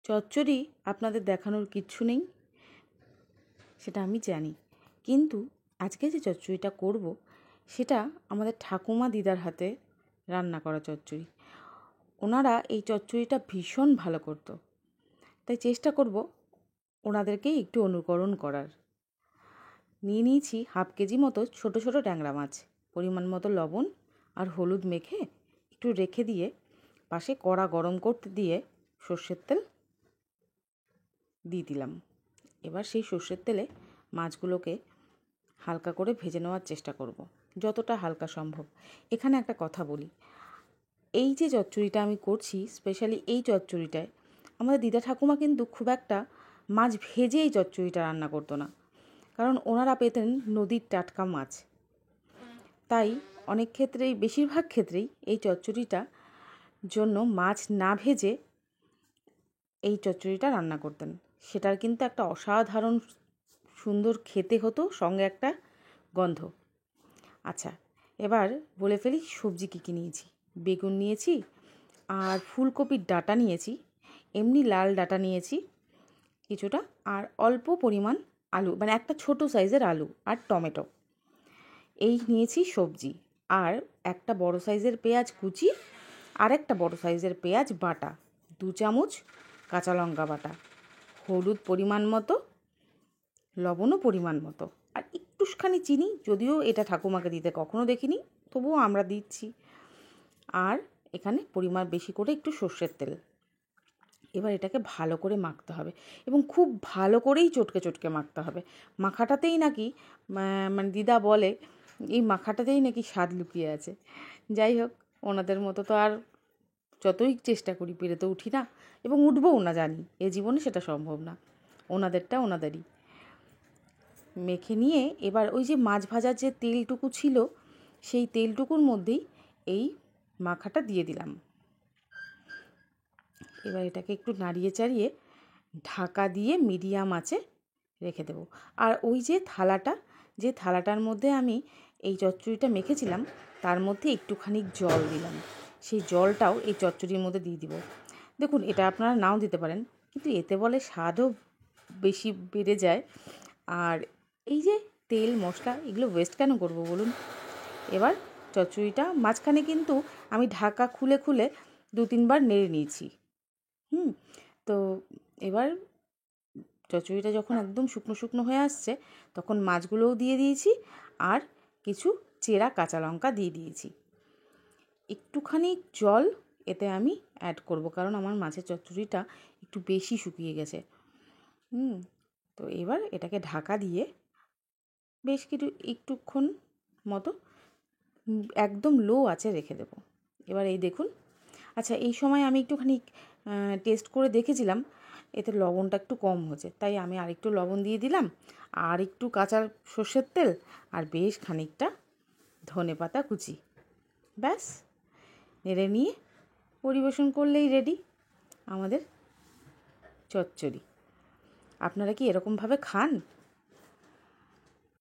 চচ্চড়ি আপনাদের দেখানোর কিচ্ছু নেই, সেটা আমি জানি, কিন্তু আজকে যে চচ্চড়িটা করব সেটা আমাদের ঠাকুমা দিদার হাতে রান্না করা চচ্চড়ি। ওনারা এই চচ্চড়িটা ভীষণ ভালো করতো, তাই চেষ্টা করব ওনাদেরকেই একটু অনুকরণ করার। নিয়ে নিয়েছি 1/2 কেজি মতো ছোট ছোট ট্যাংরা মাছ, পরিমাণ মতো লবণ আর হলুদ মেখে একটু রেখে দিয়ে পাশে কড়া গরম করতে দিয়ে সর্ষের তেল দিয়ে দিলাম। এবার সেই সর্ষের তেলে মাছগুলোকে হালকা করে ভেজে নেওয়ার চেষ্টা করব, যতটা হালকা সম্ভব। এখানে একটা কথা বলি, এই যে চচ্চড়িটা আমি করছি, স্পেশালি এই চচ্চড়িটায় আমাদের দিদা ঠাকুমা কিন্তু খুব একটা মাছ ভেজে এই চচ্চড়িটা রান্না করতো না, কারণ ওনারা পেতেন নদীর টাটকা মাছ। তাই অনেক ক্ষেত্রেই, বেশিরভাগ ক্ষেত্রেই এই চচ্চড়িটা জন্য মাছ না ভেজে এই চচ্চড়িটা রান্না করতেন। সেটার কিন্তু একটা অসাধারণ সুন্দর খেতে হতো, সঙ্গে একটা গন্ধ। আচ্ছা, এবার বলে ফেলি সবজি কী কী নিয়েছি। বেগুন নিয়েছি, আর ফুলকপির ডাঁটা নিয়েছি, এমনি লাল ডাঁটা নিয়েছি কিছুটা, আর অল্প পরিমাণ আলু, মানে একটা ছোট সাইজের আলু আর টমেটো, এই নিয়েছি সবজি। আর একটা বড় সাইজের পেঁয়াজ কুচি, আর একটা বড় সাইজের পেঁয়াজ বাটা, 2 চামচ কাঁচা লঙ্কা বাটা, হলুদ পরিমাণ মতো, লবণও পরিমাণ মতো, আর একটুখানি চিনি, যদিও এটা ঠাকুমাকে দিতে কখনো দেখিনি, তবুও আমরা দিচ্ছি। আর এখানে পরিমাণ বেশি করে একটু সর্ষের তেল। এবার এটাকে ভালো করে মাখতে হবে, এবং খুব ভালো করেই চটকে চটকে মাখতে হবে। মাখাটাতেই নাকি মানে দিদা বলে এই মাখাটাতেই নাকি স্বাদ লুকিয়ে আছে। যাই হোক, ওনাদের মতো তো আর যতই চেষ্টা করি পেরে তো উঠি না, এবং উঠবও না, জানি এ জীবনে সেটা সম্ভব না। ওনাদেরটা ওনাদেরই। মেখে নিয়ে এবার ওই যে মাছ ভাজার যে তেলটুকু ছিল, সেই তেলটুকুর মধ্যেই এই মাখাটা দিয়ে দিলাম। এবার এটাকে একটু নাড়িয়ে চাড়িয়ে ঢাকা দিয়ে মিডিয়াম আঁচে রেখে দেবো। আর ওই যে থালাটার মধ্যে আমি এই চচ্চড়িটা মেখেছিলাম, তার মধ্যে একটুখানি জল দিলাম। সেই জলটাও এই চচ্চড়ির মধ্যে দিয়ে দিব। দেখুন, এটা আপনারা নাও দিতে পারেন, কিন্তু এতে বলে স্বাদও বেশি বেড়ে যায়। আর এই যে তেল মশলা, এগুলো ওয়েস্ট কেন করবো বলুন। এবার চচ্চড়িটা মাঝখানে কিন্তু আমি ঢাকা খুলে খুলে 2-3 বার নেড়ে নিয়েছি। তো এবার চচ্চড়িটা যখন একদম শুকনো শুকনো হয়ে আসছে, তখন মাছগুলোও দিয়ে দিয়েছি, আর কিছু চেরা কাঁচা লঙ্কা দিয়ে দিয়েছি। একটুখানি জল এতে আমি অ্যাড করব, কারণ আমার মাছের চচ্চড়িটা একটু বেশি শুকিয়ে গেছে। তো এবার এটাকে ঢাকা দিয়ে বেশ একটুক্ষণ মতো একদম লো আঁচে রেখে দেব। এবার এই দেখুন, আচ্ছা, এই সময় আমি একটুখানি টেস্ট করে দেখেছিলাম, এতে লবণটা একটু কম হয়েছে, তাই আমি আরেকটু লবণ দিয়ে দিলাম, আর একটু কাঁচা সর্ষের তেল, আর বেশ খানিকটা ধনেপাতা কুচি। ব্যাস, নেড়ে নিয়ে পরিবেশন করলেই রেডি আমাদের চচ্চড়ি। আপনারা কি এরকমভাবে খান?